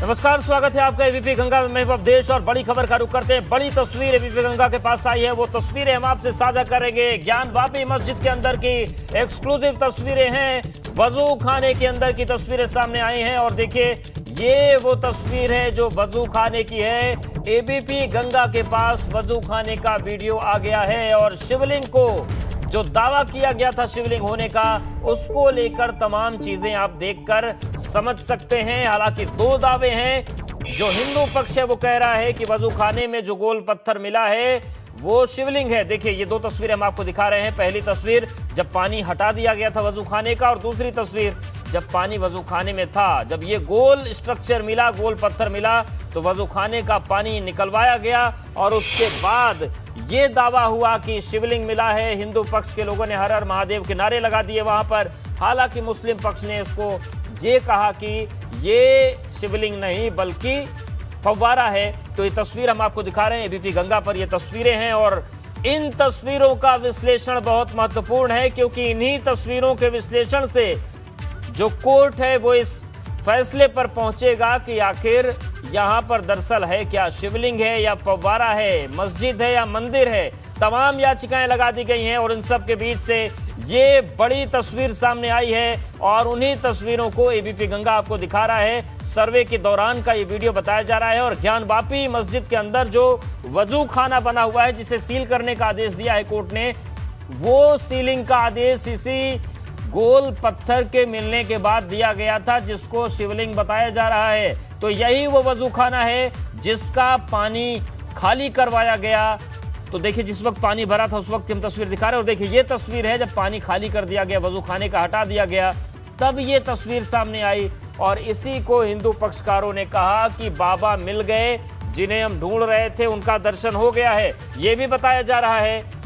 नमस्कार, स्वागत है आपका एबीपी गंगा में। देश और बड़ी खबर का रुख करते हैं। बड़ी तस्वीर एबीपी गंगा के पास आई है, वो तस्वीरें हम आपसे साझा करेंगे। ज्ञानवापी मस्जिद के अंदर की एक्सक्लूसिव तस्वीरें हैं, वजू खाने के अंदर की तस्वीरें सामने आई हैं। और देखिए, ये वो तस्वीर है जो वजू खाने की है। एबीपी गंगा के पास वजू खाने का वीडियो आ गया है और शिवलिंग को जो दावा किया गया था शिवलिंग होने का, उसको लेकर तमाम चीजें आप देखकर समझ सकते हैं। हालांकि दो दावे हैं। जो हिंदू पक्ष है वो कह रहा है कि वजू खाने में जो गोल पत्थर मिला है वो शिवलिंग है। देखिए, ये दो तस्वीरें हम आपको दिखा रहे हैं। पहली तस्वीर जब पानी हटा दिया गया था वजू खाने का, और दूसरी तस्वीर जब पानी वजू खाने में था। जब ये गोल स्ट्रक्चर मिला, गोल पत्थर मिला, तो वजू खाने का पानी निकलवाया गया और उसके बाद ये दावा हुआ कि शिवलिंग मिला है। हिंदू पक्ष के लोगों ने हर हर महादेव के नारे लगा दिए वहां पर। हालांकि मुस्लिम पक्ष ने इसको ये कहा कि ये शिवलिंग नहीं बल्कि फव्वारा है। तो ये तस्वीर हम आपको दिखा रहे हैं, एबीपी गंगा पर ये तस्वीरें हैं। और इन तस्वीरों का विश्लेषण बहुत महत्वपूर्ण है, क्योंकि इन्हीं तस्वीरों के विश्लेषण से जो कोर्ट है वो इस फैसले पर पहुंचेगा कि आखिर यहां पर दरअसल है क्या, शिवलिंग है या फव्वारा है, मस्जिद है या मंदिर है। तमाम याचिकाएं लगा दी गई हैं और इन सब के बीच से ये बड़ी तस्वीर सामने आई है। और उन्हीं तस्वीरों को एबीपी गंगा आपको दिखा रहा है। सर्वे के दौरान का ये वीडियो बताया जा रहा है। और ज्ञानवापी मस्जिद के अंदर जो वजू खाना बना हुआ है, जिसे सील करने का आदेश दिया है कोर्ट ने, वो सीलिंग का आदेश इसी गोल पत्थर के मिलने के बाद दिया गया था, जिसको शिवलिंग बताया जा रहा है। तो यही वो वजू खाना है जिसका पानी खाली करवाया गया। तो देखिए, जिस वक्त पानी भरा था उस वक्त हम तस्वीर दिखा रहे हैं। और देखिए, ये तस्वीर है जब पानी खाली कर दिया गया, वजू खाने का हटा दिया गया, तब ये तस्वीर सामने आई। और इसी को हिंदू पक्षकारों ने कहा कि बाबा मिल गए, जिन्हें हम ढूंढ रहे थे उनका दर्शन हो गया है, ये भी बताया जा रहा है।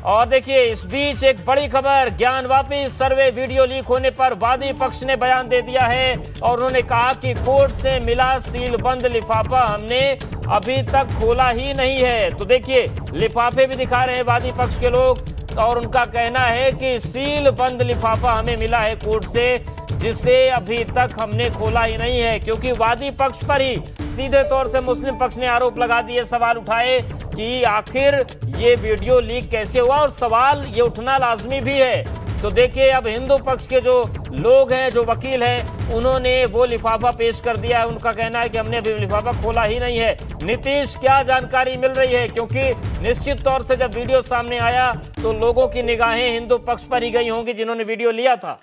और देखिए, इस बीच एक बड़ी खबर, ज्ञानवापी सर्वे वीडियो लीक होने पर वादी पक्ष ने बयान दे दिया है। और उन्होंने कहा कि कोर्ट से मिला सील बंद लिफाफा हमने अभी तक खोला ही नहीं है। तो देखिए, लिफाफे भी दिखा रहे हैं वादी पक्ष के लोग, और उनका कहना है कि सील बंद लिफाफा हमें मिला है कोर्ट से, जिसे अभी तक हमने खोला ही नहीं है। क्योंकि वादी पक्ष पर ही सीधे तौर से मुस्लिम पक्ष ने आरोप लगा दिए, सवाल उठाए कि आखिर ये वीडियो लीक कैसे हुआ, और सवाल ये उठना लाजमी भी है। तो देखिए, अब हिंदू पक्ष के जो लोग हैं, जो वकील हैं, उन्होंने वो लिफाफा पेश कर दिया है। उनका कहना है कि हमने अभी लिफाफा खोला ही नहीं है। नीतीश, क्या जानकारी मिल रही है? क्योंकि निश्चित तौर से जब वीडियो सामने आया तो लोगों की निगाहें हिंदू पक्ष पर ही गई होंगी जिन्होंने वीडियो लिया था।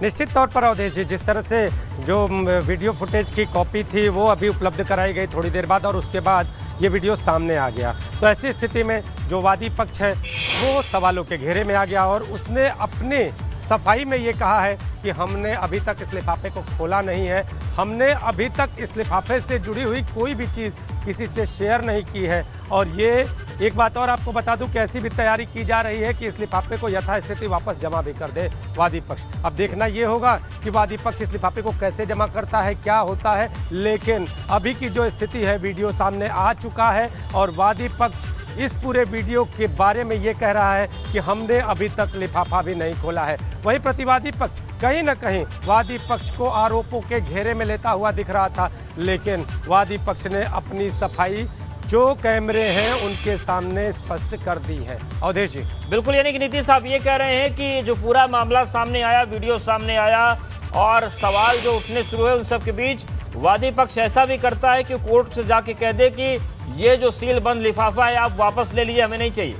निश्चित तौर पर अवधेश जी, जिस तरह से जो वीडियो फुटेज की कॉपी थी वो अभी उपलब्ध कराई गई थोड़ी देर बाद, और उसके बाद ये वीडियो सामने आ गया, तो ऐसी स्थिति में जो वादी पक्ष है वो सवालों के घेरे में आ गया। और उसने अपने सफाई में ये कहा है कि हमने अभी तक इस लिफाफे को खोला नहीं है, हमने अभी तक इस लिफाफे से जुड़ी हुई कोई भी चीज़ किसी से शेयर नहीं की है। और ये एक बात और आपको बता दूं कि ऐसी भी तैयारी की जा रही है कि इस लिफाफे को यथास्थिति वापस जमा भी कर दे वादी पक्ष। अब देखना ये होगा कि वादी पक्ष इस लिफाफे को कैसे जमा करता है, क्या होता है। लेकिन अभी की जो स्थिति है, वीडियो सामने आ चुका है और वादी पक्ष इस पूरे वीडियो के बारे में ये कह रहा है कि हमने अभी तक लिफाफा भी नहीं खोला है। वहीं प्रतिवादी पक्ष कहीं ना कहीं वादी पक्ष को आरोपों के घेरे में लेता हुआ दिख रहा था, लेकिन वादी पक्ष ने अपनी सफाई जो कैमरे हैं उनके सामने स्पष्ट कर दी है। अवधेश जी, बिल्कुल, यानी कि नीतीश साहब ये कह रहे हैं कि जो पूरा मामला सामने आया, वीडियो सामने आया और सवाल जो उठने शुरू हुए, उन सब के बीच वादी पक्ष ऐसा भी करता है कि कोर्ट से जाके कह दे कि ये जो सील बंद लिफाफा है आप वापस ले लीजिए, हमें नहीं चाहिए।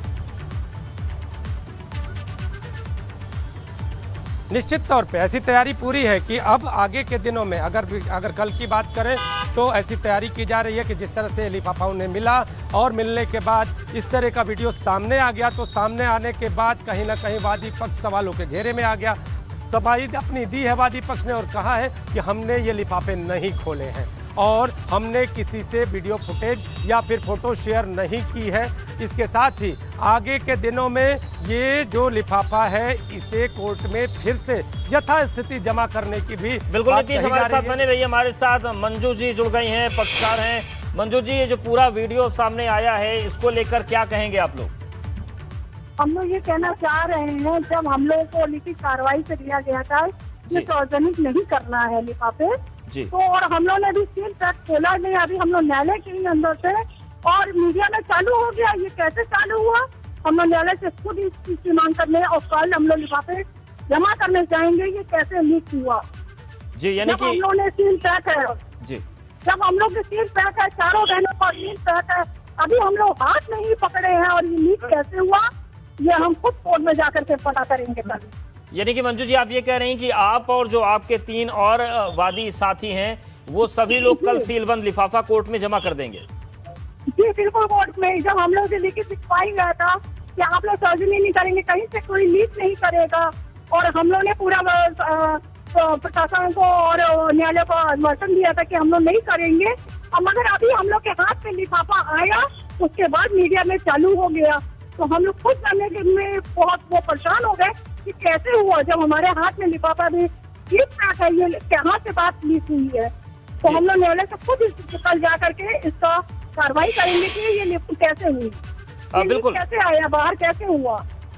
निश्चित तौर पे ऐसी तैयारी पूरी है कि अब आगे के दिनों में अगर कल की बात करें तो ऐसी तैयारी की जा रही है कि जिस तरह से लिफाफा उन्हें मिला और मिलने के बाद इस तरह का वीडियो सामने आ गया, तो सामने आने के बाद कहीं ना कहीं वादी पक्ष सवालों के घेरे में आ गया। सफाई अपनी दी है वादी पक्ष ने और कहा है कि हमने ये लिफाफे नहीं खोले हैं और हमने किसी से वीडियो फुटेज या फिर फोटो शेयर नहीं की है। इसके साथ ही आगे के दिनों में ये जो लिफाफा है इसे कोर्ट में फिर से यथास्थिति जमा करने की भी बिल्कुल नीतीश हमारे साथ बने रहिए। हमारे साथ मंजू जी जुड़ गई हैं, पक्षकार हैं। मंजू जी, ये जो पूरा वीडियो सामने आया है इसको लेकर क्या कहेंगे आप लोग? हम लोग ये कहना चाह रहे हैं, जब हम लोगों को लिखित कार्रवाई से दिया गया था ये सार्वजनिक नहीं करना है लिफाफे। जी। तो और हम लोग ने भी सील पैक खोला नहीं, अभी हम लोग न्यायालय के ही अंदर से, और मीडिया में चालू हो गया। ये कैसे चालू हुआ, हम लोग न्यायालय से खुद इस चीज की मांग करने, और कल हम लोग लिफाफे जमा करने जाएंगे। ये कैसे लीक हुआ जी, यानी कि हम लोग ने सील पैक है जी, जब हम लोग के सील पैक है, चारों बहनों का सील पैक है, अभी हम लोग हाथ नहीं पकड़े हैं, और ये लीक कैसे हुआ ये हम खुद कोर्ट में जाकर के पता करेंगे कल। यानी कि मंजू जी आप ये कह रही हैं कि आप और जो आपके 3 और वादी साथी हैं वो सभी लोग कल सीलबंद लिफाफा कोर्ट में जमा कर देंगे? जी बिल्कुल, कोर्ट में जब हम लोग से लिखित लिखवाई गया था कि आप लोग सर्जरी नहीं करेंगे, कहीं से कोई लीक नहीं करेगा, और हम लोग ने पूरा प्रशासन को और न्यायालय को आश्वासन दिया था कि हम लोग नहीं करेंगे। और मगर अभी हम लोग के हाथ में लिफाफा आया, उसके बाद मीडिया में चालू हो गया, तो हम लोग खुद करने के में बहुत वो परेशान हो गए कि कैसे हुआ, जब हमारे हाथ में लिफाफा भी ठीक ठाक है, ये कहाँ से बात लीक हुई है। तो हम लोग न्यायालय से खुद कल जा करके इसका कार्रवाई करेंगे कि ये लीक कैसे हुई, बिल्कुल कैसे आया बाहर, कैसे हुआ।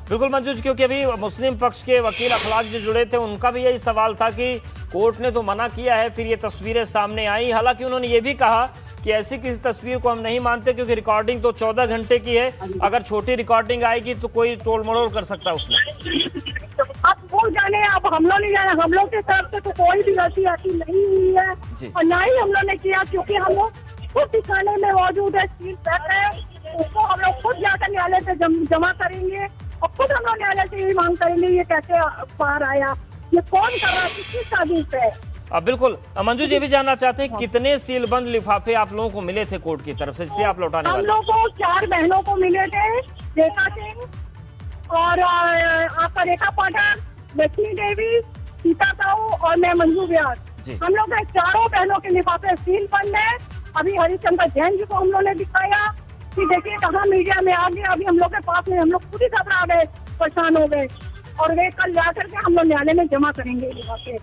बिल्कुल मंजू जी, क्योंकि अभी मुस्लिम पक्ष के वकील अखलाक जो जुड़े थे उनका भी यही सवाल था कि कोर्ट ने तो मना किया है, फिर ये तस्वीरें सामने आई। हालांकि उन्होंने ये भी कहा कि ऐसी किसी तस्वीर को हम नहीं मानते क्योंकि रिकॉर्डिंग तो 14 घंटे की है, अगर छोटी रिकॉर्डिंग आएगी तो कोई टोल मड़ोल कर सकता है उसमें। अब वो जाने, अब हम लोग नहीं जाने, हम लोग के तरफ से तो कोई भी गलती ऐसी नहीं हुई है, और ना ही हम लोग ने किया, क्योंकि हम लोग खुद दिखाने में मौजूद है, सील पैक है, उसको हम लोग खुद जाकर न्यायालय से जमा करेंगे, और खुद हम लोग न्यायालय से यही मांग करेंगे ये कैसे बाहर आया, ये कौन कर रहा है, किसकी साजिश है। बिल्कुल मंजू जी भी जानना चाहते हैं कितने सीलबंद लिफाफे आप लोगों को मिले थे कोर्ट की तरफ से जिसे आप लौटाने वाले? हम लोग को 4 बहनों को मिले थे, रेखा सिंह और आपका रेखा पाठक, लक्ष्मी देवी, सीता साहू और मैं मंजू व्यास। हम लोग के चारों बहनों के लिफाफे सील बंद है। अभी हरिशंकर जैन जी को हम लोग ने दिखाया कि देखिए कहाँ मीडिया में आ गया, अभी हम लोग के पास में, हम लोग खुद ही घबरा गए, परेशान हो गए, और वे कल जा करके हम लोग न्यायालय में जमा करेंगे लिफाफे।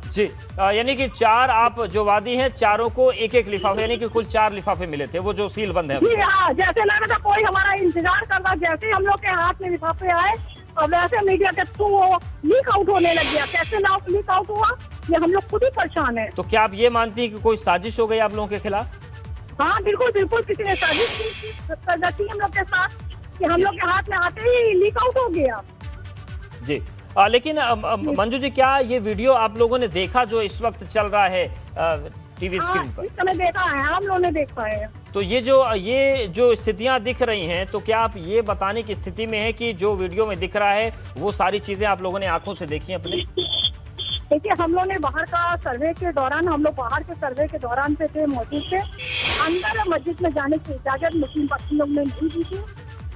जी, यानी कि 4 आप जो वादी हैं चारों को एक एक लिफाफे, यानी कि कुल 4 लिफाफे मिले थे वो जो सील बंद है। जी हाँ, जैसे लग रहा था कोई हमारा इंतजार कर रहा, जैसे हम लोग के हाथ में लिफाफे आए और वैसे मीडिया के थ्रू वो लीक आउट होने लग गया। कैसे लीक आउट हुआ ये हम लोग खुद ही परेशान है। तो क्या आप ये मानती हैं कि कोई साजिश हो गई आप लोगों के खिलाफ? हाँ बिल्कुल बिल्कुल, किसी ने साजिश की हम लोग के साथ कि हम लोग के हाथ में आते ही लीक आउट हो गया। जी, लेकिन मंजू जी क्या ये वीडियो आप लोगों ने देखा जो इस वक्त चल रहा है टीवी स्क्रीन पर? इस समय देखा है, हम लोगों ने देखा है। तो ये जो स्थितियां दिख रही हैं, तो क्या आप ये बताने की स्थिति में है कि जो वीडियो में दिख रहा है वो सारी चीजें आप लोगों ने आंखों से देखी अपने? देखिए हम लोग ने बाहर का सर्वे के दौरान, हम लोग बाहर के सर्वे के दौरान पे थे, मौजूद थे। अंदर मस्जिद में जाने की इजाजत मुस्लिम पक्ष लोग ने नहीं दी थी,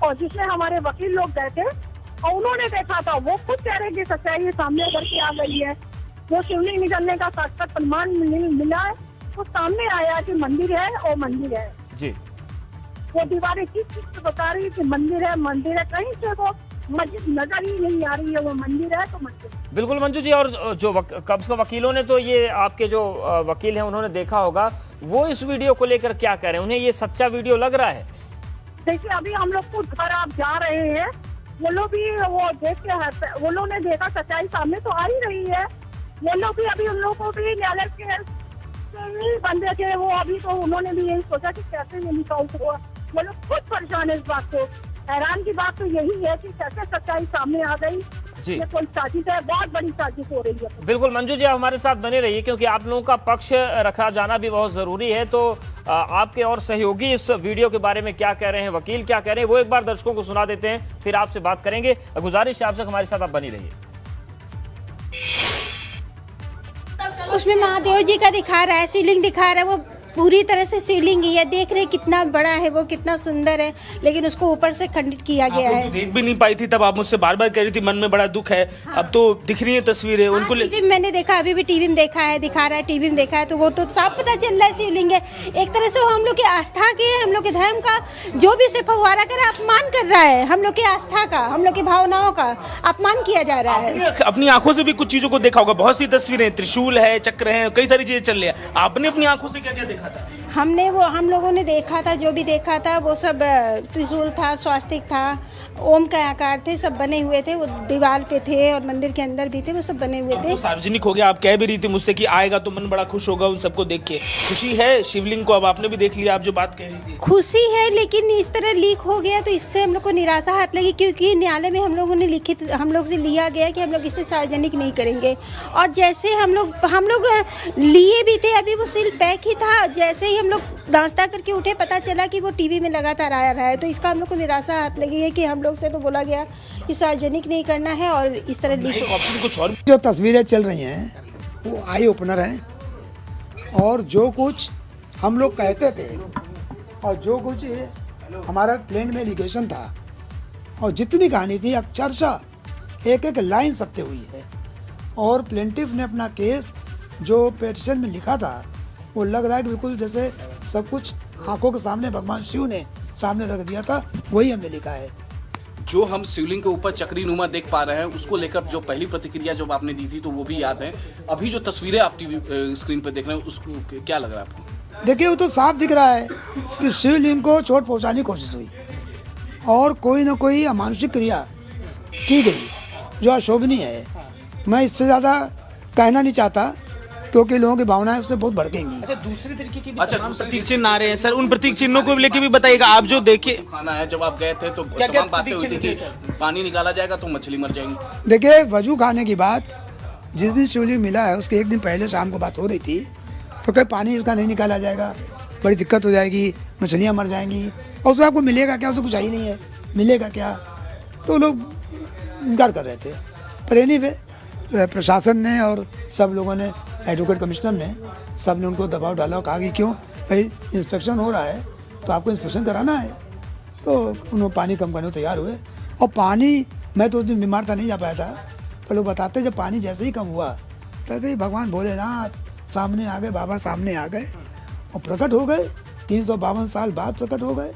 और जिसमें हमारे वकील लोग गए थे और उन्होंने देखा था, वो खुद कह रहे कि सच्चाई सामने करके आ गई है। वो शिवलिंग निकलने का साक्षात प्रमाण मिला है, वो सामने आया कि मंदिर है और मंदिर है। जी, वो दीवारें किस चीज बता रही कि मंदिर है, कहीं से वो मस्जिद नजर ही नहीं आ रही है, वो मंदिर है तो मस्जिद। बिल्कुल मंजू जी, और जो कब्ज का वकीलों ने तो ये आपके जो वकील हैं उन्होंने देखा होगा, वो इस वीडियो को लेकर क्या कह रहे हैं? उन्हें ये सच्चा वीडियो लग रहा है? देखिए अभी हम लोग खुद घर आप जा रहे हैं, वो लोग भी वो देख के, वो लोग ने देखा सच्चाई सामने तो आ ही रही है। वो लोग भी अभी, उन लोगों को भी न्यायालय के बंदे थे, वो अभी तो उन्होंने भी यही सोचा कि कैसे ये लीक आउट हुआ। वो लोग खुद परेशान है इस बात को। हैरान की बात तो यही है कि कैसे सच्चाई सामने आ गई। ये कोई साजिश है, बहुत बड़ी साजिश हो रही है। बिल्कुल मंजू जी, आप हमारे साथ बने रहिए क्योंकि आप लोगों का पक्ष रखा जाना भी बहुत जरूरी है। तो आपके और सहयोगी इस वीडियो के बारे में क्या कह रहे हैं, वकील क्या कह रहे हैं, वो एक बार दर्शकों को सुना देते हैं, फिर आपसे बात करेंगे। गुजारिश है आपसे हमारे साथ आप बनी रहिए। उसमें महादेव जी का दिखा रहा है, शिवलिंग दिखा रहा है, वो पूरी तरह से शिवलिंग ही है। देख रहे कितना बड़ा है वो, कितना सुंदर है, लेकिन उसको ऊपर से खंडित किया गया है। देख भी नहीं पाई थी तब, आप मुझसे बार बार कह रही थी मन में बड़ा दुख है। हाँ। अब तो दिख रही है तस्वीरें उनको। टीवी में मैंने देखा, अभी भी टीवी में देखा है, दिखा रहा है, टीवी में देखा है, तो वो तो साफ पता चल रहा है शिवलिंग है। एक तरह से वो हम लोग की आस्था के, हम लोग के धर्म का जो भी उसे फव्वारा कर अपमान कर रहा है, हम लोग की आस्था का, हम लोग की भावनाओं का अपमान किया जा रहा है। अपनी आंखों से भी कुछ चीजों को देखा होगा, बहुत सी तस्वीरें, त्रिशूल है, चक्र है, कई सारी चीजें चल रही है। आपने अपनी आंखों से क्या क्या देखा? देखा था? हम लोगों ने देखा था, जो भी देखा था वो सब त्रिशूल था, स्वास्तिक था, ओम का आकार थे, सब बने हुए थे, वो दीवार पे थे और मंदिर के अंदर भी थे, वो सब बने हुए थे। तो सार्वजनिक हो गया, आप कह भी रही थी मुझसे कि आएगा तो मन बड़ा खुश होगा उन सबको देख के। खुशी है शिवलिंग को, अब आपने भी देख लिया, आप जो बात कह रही थी। खुशी है, लेकिन इस तरह लीक हो गया तो इससे हम लोग को निराशा हाथ लगी, क्योंकि न्यायालय में हम लोगों ने लिखित हम लोग से लिया गया कि हम लोग इसे सार्वजनिक नहीं करेंगे। और जैसे हम लोग लिए भी थे, अभी वो सील पैक ही था, जैसे ही हम लोग नाश्ता करके उठे पता चला कि वो टीवी में लगातार आ रहा है, तो इसका हम लोग को निराशा हाथ लगी है कि हम लोग से तो बोला गया कि सार्वजनिक नहीं करना है और इस तरह लीक कुछ और जो तस्वीरें चल रही हैं वो आई ओपनर हैं, और जो कुछ हम लोग कहते थे और जो कुछ हमारा प्लेन में एलिगेशन था और जितनी कहानी थी अक्षरशः एक एक लाइन सत्य हुई है। और प्लेंटिफ ने अपना केस जो पिटीशन में लिखा था वो लग रहा है कि बिल्कुल जैसे सब कुछ आंखों के सामने भगवान शिव ने सामने रख दिया था, वही हमने लिखा है। जो हम शिवलिंग के ऊपर चक्रीनुमा देख पा रहे हैं उसको लेकर जो पहली प्रतिक्रिया जब आपने दी थी तो वो भी याद है। अभी जो तस्वीरें आप टीवी स्क्रीन पर देख रहे हैं उसको क्या लग रहा है आपको? देखिए वो तो साफ दिख रहा है कि शिवलिंग को चोट पहुंचाने की कोशिश हुई और कोई ना कोई अमानुषिक क्रिया की गई जो अशोभनीय है। मैं इससे ज़्यादा कहना नहीं चाहता क्योंकि लोगों की भावनाएं उससे बहुत भड़केंगी। अच्छा, दूसरे तरीके की प्रतीक चिन्ह आ रहे हैं सर, उन प्रतीक चिन्हों को लेके भी बताइएगा। आप जो देखे खाना है, जब आप गए थे तो क्या तमाम बातें हुई थी कि पानी निकाला जाएगा तो मछली मर जाएंगी। देखिए वजू खाने की बात जिस दिन शिवलिंग मिला है उसके एक दिन पहले शाम को बात हो रही थी, तो क्या पानी इसका नहीं निकाला जाएगा, बड़ी दिक्कत हो जाएगी, मछलियाँ मर जाएंगी और उसमें आपको मिलेगा क्या, उसको कुछ ही नहीं है, मिलेगा क्या, तो लोग इनकार कर रहे थे। पर एनीवे प्रशासन ने और सब लोगों ने, एडवोकेट कमिश्नर ने, सब ने उनको दबाव डाला और कहा कि क्यों भाई इंस्पेक्शन हो रहा है तो आपको इंस्पेक्शन कराना है। तो उन्होंने पानी कम करने को तैयार हुए। और पानी, मैं तो उस दिन बीमार था, नहीं जा पाया था, पर लोग बताते जब पानी जैसे ही कम हुआ तैसे ही भगवान भोलेनाथ सामने आ गए, बाबा सामने आ गए और प्रकट हो गए। 352 साल बाद प्रकट हो गए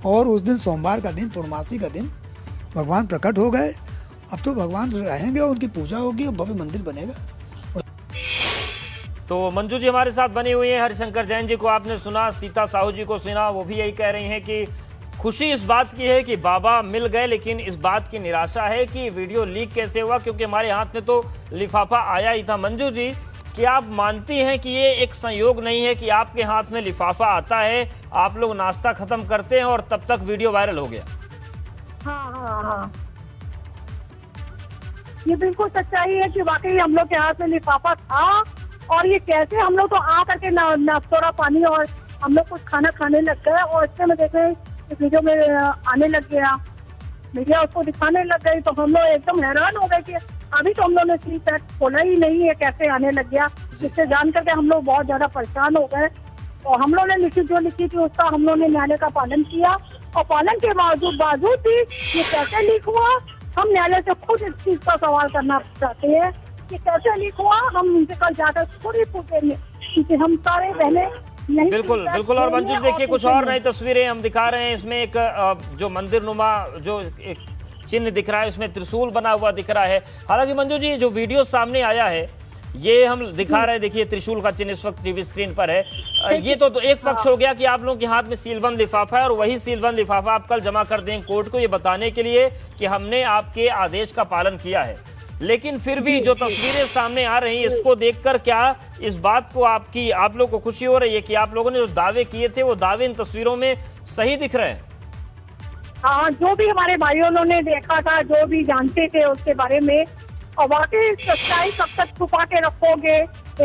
और उस दिन सोमवार का दिन, पूर्णमासी का दिन भगवान प्रकट हो गए। अब तो भगवान रहेंगे और उनकी पूजा होगी और भव्य मंदिर बनेगा। तो मंजू जी हमारे साथ बनी हुई है। हरिशंकर जैन जी को आपने सुना, सीता साहू जी को सुना, वो भी यही कह रही हैं कि खुशी इस बात की है कि बाबा मिल गए, लेकिन इस बात की निराशा है कि वीडियो लीक कैसे हुआ, क्योंकि हमारे हाथ में तो लिफाफा आया ही था। मंजू जी, क्या आप मानती हैं कि ये एक संयोग नहीं है कि आपके हाथ में लिफाफा आता है, आप लोग नाश्ता खत्म करते हैं और तब तक वीडियो वायरल हो गया? हाँ, ये बिल्कुल सच्चाई है कि वाकई हम लोग के हाथ में लिफाफा था और ये कैसे हम लोग तो आ करके थोड़ा पानी और हम लोग कुछ खाना खाने लग गए और इससे में देखे वीडियो में आने लग गया, मीडिया उसको दिखाने लग गई, तो हम लोग एकदम हैरान हो गए कि अभी तो हम लोग ने सील पैक खोला ही नहीं है, कैसे आने लग गया। जिससे जान करके हम लोग बहुत ज्यादा परेशान हो गए और हम लोग ने जो लिखी थी उसका हम लोग ने न्यायालय का पालन किया और पालन के बावजूद भी ये कैसे लीक हुआ, हम न्यायालय से खुद इस चीज का सवाल करना चाहते हैं कि कैसे लीक हुआ। हम उनसे कल जाकर खुद ही पूछेंगे क्योंकि हम सारे पहले नहीं। बिल्कुल बिल्कुल। और मंजू देखिए कुछ और नई तस्वीरें हम दिखा रहे हैं। इसमें एक जो मंदिर नुमा जो एक चिन्ह दिख रहा है, उसमें त्रिशूल बना हुआ दिख रहा है। हालांकि मंजू जी जो वीडियो सामने आया है ये हम दिखा रहे हैं, देखिए त्रिशूल का चिन्ह इस वक्त टीवी स्क्रीन पर है। ये तो एक पक्ष हो गया कि आप लोगों के हाथ में सीलबंद लिफाफा है और वही सीलबंद लिफाफा आप कल जमा कर दें कोर्ट को, ये बताने के लिए कि हमने आपके आदेश का पालन किया है। लेकिन फिर भी जो तस्वीरें सामने आ रही हैं इसको देखकर क्या इस बात को आप लोग को खुशी हो रही है कि आप लोगों ने जो दावे किए थे वो दावे इन तस्वीरों में सही दिख रहे हैं? हाँ, जो भी हमारे भाइयों ने देखा था, जो भी जानते थे उसके बारे में, और वाकई सच्चाई कब तक छुपा के रखोगे,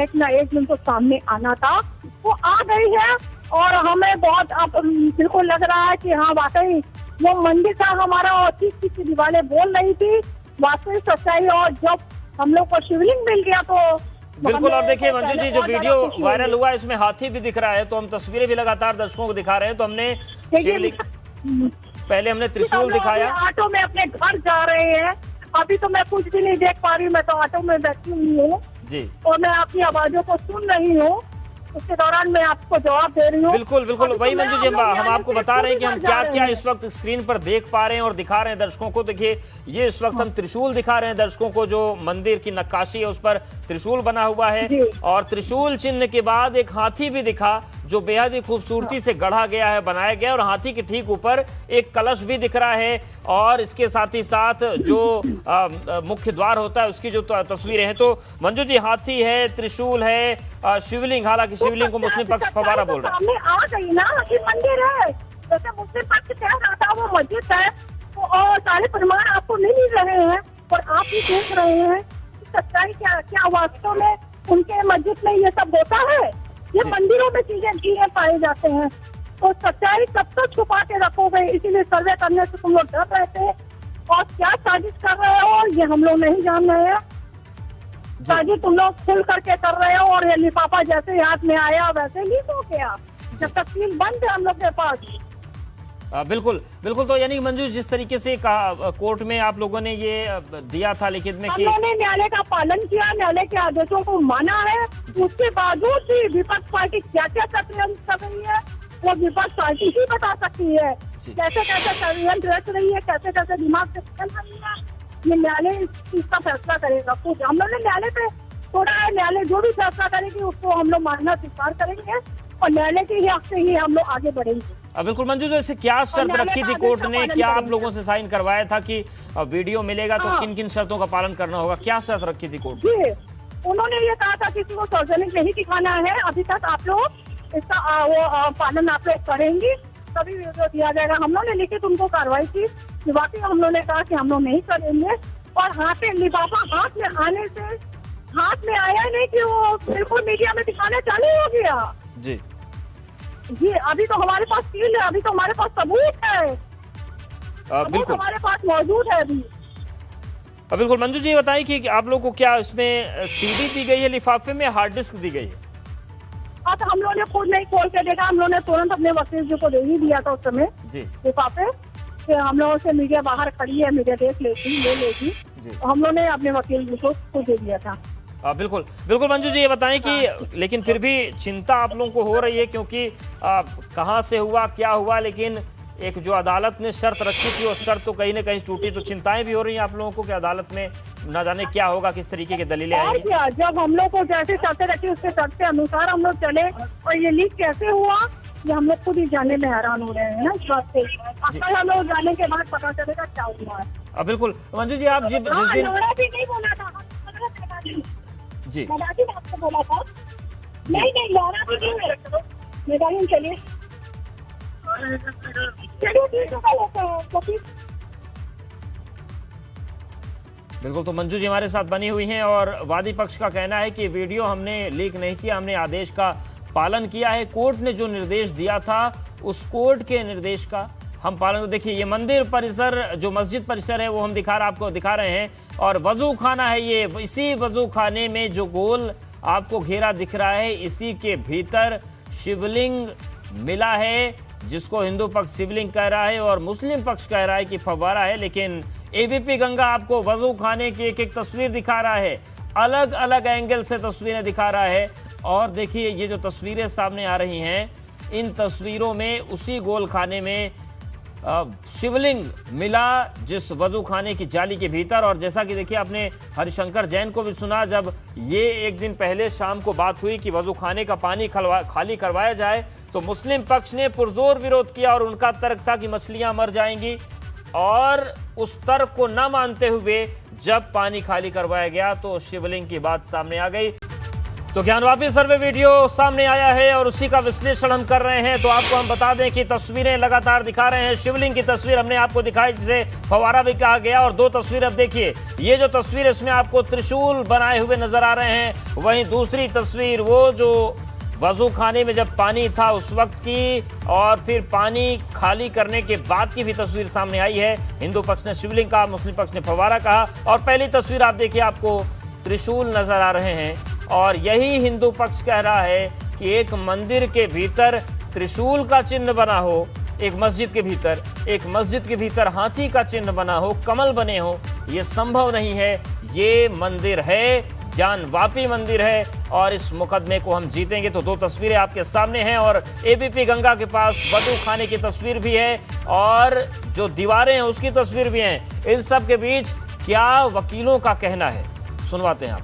एक ना एक दिन तो सामने आना था, वो आ गई है। और हमें बहुत अब बिल्कुल लग रहा है कि हाँ वाकई वो मंदिर था हमारा और चीज की दीवारें बोल रही थी वाकई सच्चाई। और जब हम लोग को शिवलिंग मिल गया तो बिल्कुल। और देखिए मंजू जी जो वीडियो वायरल हुआ इसमें हाथी भी दिख रहा है, तो हम तस्वीरें भी लगातार दर्शकों को दिखा रहे हैं। तो हमने शिवलिंग, पहले हमने त्रिशूल दिखाया। ऑटो में अपने घर जा रहे हैं, अभी तो मैं कुछ भी नहीं देख पा रही, मैं तो ऑटो में बैठी हुई हूँ जी और मैं आपकी आवाजों को सुन रही हूँ, उसके दौरान मैं आपको जवाब दे रही हूँ। बिल्कुल बिल्कुल वही मंजू जी, हम आपको बता रहे हैं कि हम क्या क्या इस वक्त स्क्रीन पर देख पा रहे हैं और दिखा रहे हैं दर्शकों को। देखिए ये इस वक्त हम त्रिशूल दिखा रहे हैं दर्शकों को, जो मंदिर की नक्काशी है उस पर त्रिशूल बना हुआ है और त्रिशूल चिन्ह के बाद एक हाथी भी दिखा जो बेहद ही खूबसूरती से गढ़ा गया है, बनाया गया है, और हाथी के ठीक ऊपर एक कलश भी दिख रहा है, और इसके साथ ही साथ जो मुख्य द्वार होता है उसकी जो तस्वीरें हैं। तो मंजू जी, हाथी है, त्रिशूल है, शिवलिंग, हालांकि शिवलिंग को मुस्लिम पक्ष फवारा बोल रहा है। सामने आ गई ना कि मंदिर है, जैसे मुस्लिम पक्ष कह रहा था वो मस्जिद है, तो और सारे प्रमाण आपको मिल रहे हैं और आप भी देख रहे हैं कि सच्चाई क्या वास्तव में उनके मस्जिद में ये सब होता है। ये मंदिरों में चीजें पाए जाते हैं, तो सच्चाई कब तक छुपा के रखोगे? इसीलिए सर्वे करने से तुम लोग डर रहे थे, और क्या साजिश कर रहे हो ये हम लोग नहीं जान रहे हैं। साजिश तुम लोग खुल करके कर रहे हो, और ये लिफाफा जैसे हाथ में आया वैसे लीक हो गया, जब तक सील बंद है हम लोग के पास। बिल्कुल बिल्कुल। तो यानी मंजू, जिस तरीके से कोर्ट में आप लोगों ने ये दिया था लिखित में कि हमने न्यायालय का पालन किया, न्यायालय के आदेशों को माना है, उसके बावजूद भी विपक्ष पार्टी क्या क्या षड्यंत्र कर रही है वो विपक्ष पार्टी ही बता सकती है। कैसे कैसे षड्यंत्र रच रही है, कैसे कैसे दिमाग से चल रही है, ये न्यायालय इसका फैसला करेगा। कुछ हम लोग ने न्यायालय पे छोड़ा है, न्यायालय जो भी फैसला करेगी उसको हम लोग मानना स्वीकार करेंगे, और न्यायालय के हक से ही हम लोग आगे बढ़ेंगे। बिल्कुल मंजू, जैसे क्या शर्त रखी थी कोर्ट ने, क्या आप लोगों से साइन करवाया था कि वीडियो मिलेगा तो किन किन शर्तों का पालन करना होगा, क्या शर्त रखी थी कोर्ट ने? उन्होंने ये कहा था किसी को सार्वजनिक नहीं दिखाना है, अभी तक आप लोग इसका वो पालन आप लोग करेंगे तभी वीडियो दिया जाएगा। हम लोग ने लिखित उनको कार्रवाई की, वाकई हम लोग ने कहा कि हम लोग नहीं करेंगे, और हाथ में लिफाफा हाथ में आने से हाथ में आया नहीं कि वो बिल्कुल मीडिया में दिखाना चालू हो गया। जी जी, अभी तो हमारे पास सील है, अभी तो हमारे पास सबूत है, बिल्कुल हमारे पास मौजूद है अभी। बिल्कुल मंजू जी, बताइए कि आप लोग को क्या इसमें सीडी दी गई है, लिफाफे में हार्ड डिस्क दी गई है? तो हम लोगों ने खुद नहीं खोल के देखा, हम लोगों ने तुरंत अपने वकील जी को दे ही दिया था उस समय जी लिफाफे कि हम लोगों से मीडिया बाहर खड़ी है, मीडिया देख लेगी ले लेगी, तो हम लोगों ने अपने वकील जी को दे दिया था। बिल्कुल बिल्कुल मंजू जी, ये बताएं कि लेकिन फिर भी चिंता आप लोगों को हो रही है, क्योंकि कहां से हुआ क्या हुआ, लेकिन एक जो अदालत ने शर्त रखी थी वो शर्त तो कहीं ना कहीं टूटी, तो चिंताएं भी हो रही हैं आप लोगों को कि अदालत में न जाने क्या होगा, किस तरीके की दलीलें आएंगी। जब हम लोग को जैसे शर्तें रखी उसके शर्त के अनुसार हम लोग चले, और ये लीक कैसे हुआ ये हम लोग खुद ही जानने में हैरान हो रहे हैं ना इस बात से। अक्सर हम लोग जाने के बाद पता चलेगा क्या हुआ है। बिल्कुल मंजू जी, आप जिस दिन नहीं बोला था जी आपको बोला था, नहीं लौरा भी नहीं, चलिए बिल्कुल। तो मंजू जी हमारे साथ बनी हुई हैं, और वादी पक्ष का कहना है कि वीडियो हमने लीक नहीं किया, हमने आदेश का पालन किया है, कोर्ट ने जो निर्देश दिया था उस कोर्ट के निर्देश का हम पालन। देखिए, ये मंदिर परिसर, जो मस्जिद परिसर है वो हम आपको दिखा रहे हैं, और वजू खाना है ये, इसी वजू खाने में जो गोल आपको घेरा दिख रहा है, इसी के भीतर शिवलिंग मिला है, जिसको हिंदू पक्ष शिवलिंग कह रहा है और मुस्लिम पक्ष कह रहा है कि फव्वारा है। लेकिन एबीपी गंगा आपको वजू खाने की एक एक तस्वीर दिखा रहा है, अलग अलग एंगल से तस्वीरें दिखा रहा है, और देखिए ये जो तस्वीरें सामने आ रही हैं, इन तस्वीरों में उसी गोल खाने में शिवलिंग मिला, जिस वजू खाने की जाली के भीतर। और जैसा कि देखिए, आपने हरिशंकर जैन को भी सुना, जब ये एक दिन पहले शाम को बात हुई कि वजू खाने का पानी खाली करवाया जाए, तो मुस्लिम पक्ष ने पुरजोर विरोध किया, और उनका तर्क था कि मछलियां मर जाएंगी, और उस तर्क को न मानते हुए जब पानी खाली करवाया गया तो शिवलिंग की बात सामने आ गई। तो ज्ञानवापी सर्वे वीडियो सामने आया है और उसी का विश्लेषण हम कर रहे हैं। तो आपको हम बता दें कि तस्वीरें लगातार दिखा रहे हैं। शिवलिंग की तस्वीर हमने आपको दिखाई, जिसे फव्वारा भी कहा गया, और दो तस्वीर अब देखिए। ये जो तस्वीर, इसमें आपको त्रिशूल बनाए हुए नजर आ रहे हैं, वहीं दूसरी तस्वीर वो जो वजू खाने में जब पानी था उस वक्त की, और फिर पानी खाली करने के बाद की भी तस्वीर सामने आई है। हिंदू पक्ष ने शिवलिंग कहा, मुस्लिम पक्ष ने फव्वारा कहा, और पहली तस्वीर आप देखिए, आपको त्रिशूल नजर आ रहे हैं, और यही हिंदू पक्ष कह रहा है कि एक मंदिर के भीतर त्रिशूल का चिन्ह बना हो, एक मस्जिद के भीतर हाथी का चिन्ह बना हो, कमल बने हो, ये संभव नहीं है। ये मंदिर है, ज्ञानवापी मंदिर है, और इस मुकदमे को हम जीतेंगे। तो दो तस्वीरें आपके सामने हैं, और एबीपी गंगा के पास वजू खाने की तस्वीर भी है, और जो दीवारें हैं उसकी तस्वीर भी है। इन सब के बीच क्या वकीलों का कहना है, सुनवाते हैं आप।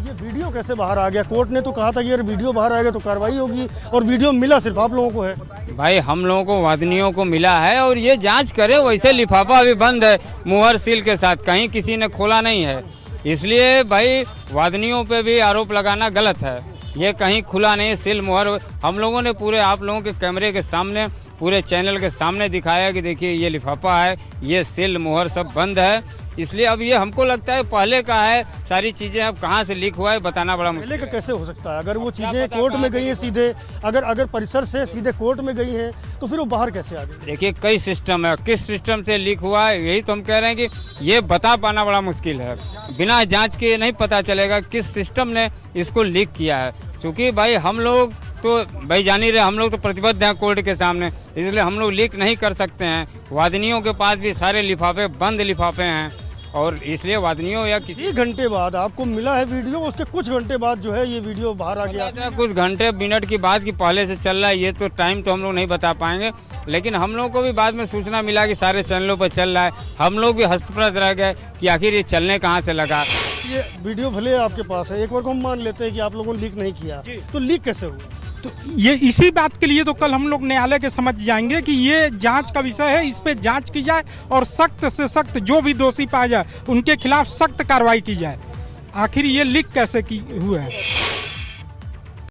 ये वीडियो कैसे बाहर आ गया? कोर्ट ने तो कहा था कि अगर वीडियो बाहर आएगा तो कार्रवाई होगी, और वीडियो मिला सिर्फ आप लोगों को है। भाई हम लोगों को वादनियों को मिला है और ये जांच करे। वैसे लिफाफा अभी बंद है मुहर सील के साथ, कहीं किसी ने खोला नहीं है, इसलिए भाई वादनियों पे भी आरोप लगाना गलत है। ये कहीं खुला नहीं, सील मुहर हम लोगों ने पूरे आप लोगों के कैमरे के सामने, पूरे चैनल के सामने दिखाया कि देखिए ये लिफाफा है, ये सील मुहर सब बंद है। इसलिए अब ये हमको लगता है पहले का है, सारी चीज़ें अब कहाँ से लीक हुआ है बताना बड़ा मुश्किल। पहले का कैसे हो सकता है? अगर वो चीज़ें कोर्ट में गई हैं सीधे, अगर परिसर से सीधे कोर्ट में गई हैं तो फिर वो बाहर कैसे आ गई? देखिए कई सिस्टम है, किस सिस्टम से लीक हुआ है यही तो हम कह रहे हैं कि ये बता पाना बड़ा मुश्किल है। बिना जांच के नहीं पता चलेगा किस सिस्टम ने इसको लीक किया है। क्योंकि भाई हम लोग तो भाई जान ही रहे, हम लोग तो प्रतिबद्ध हैं कोर्ट के सामने, इसलिए हम लोग लीक नहीं कर सकते हैं। वादनियों के पास भी सारे लिफाफे बंद लिफाफे हैं, और इसलिए वादनियों या किसी घंटे बाद आपको मिला है वीडियो, उसके कुछ घंटे बाद जो है ये वीडियो बाहर आ गया। कुछ घंटे मिनट की बात की पहले से चल रहा है, ये तो टाइम तो हम लोग नहीं बता पाएंगे, लेकिन हम लोग को भी बाद में सूचना मिला कि सारे चैनलों पर चल रहा है। हम लोग भी हस्तप्रद रह गए कि आखिर ये चलने कहाँ से लगा। ये वीडियो भले आपके पास है, एक बार को हम मान लेते हैं कि आप लोगों ने लीक नहीं किया, तो लीक कैसे हुआ? तो ये इसी बात के लिए तो कल हम लोग न्यायालय के समझ जाएंगे कि ये जांच का विषय है, इस पे जांच की जाए और सख्त से सख्त जो भी दोषी पाया जाए उनके खिलाफ सख्त कार्रवाई की जाए। आखिर ये लीक कैसे की हुआ है?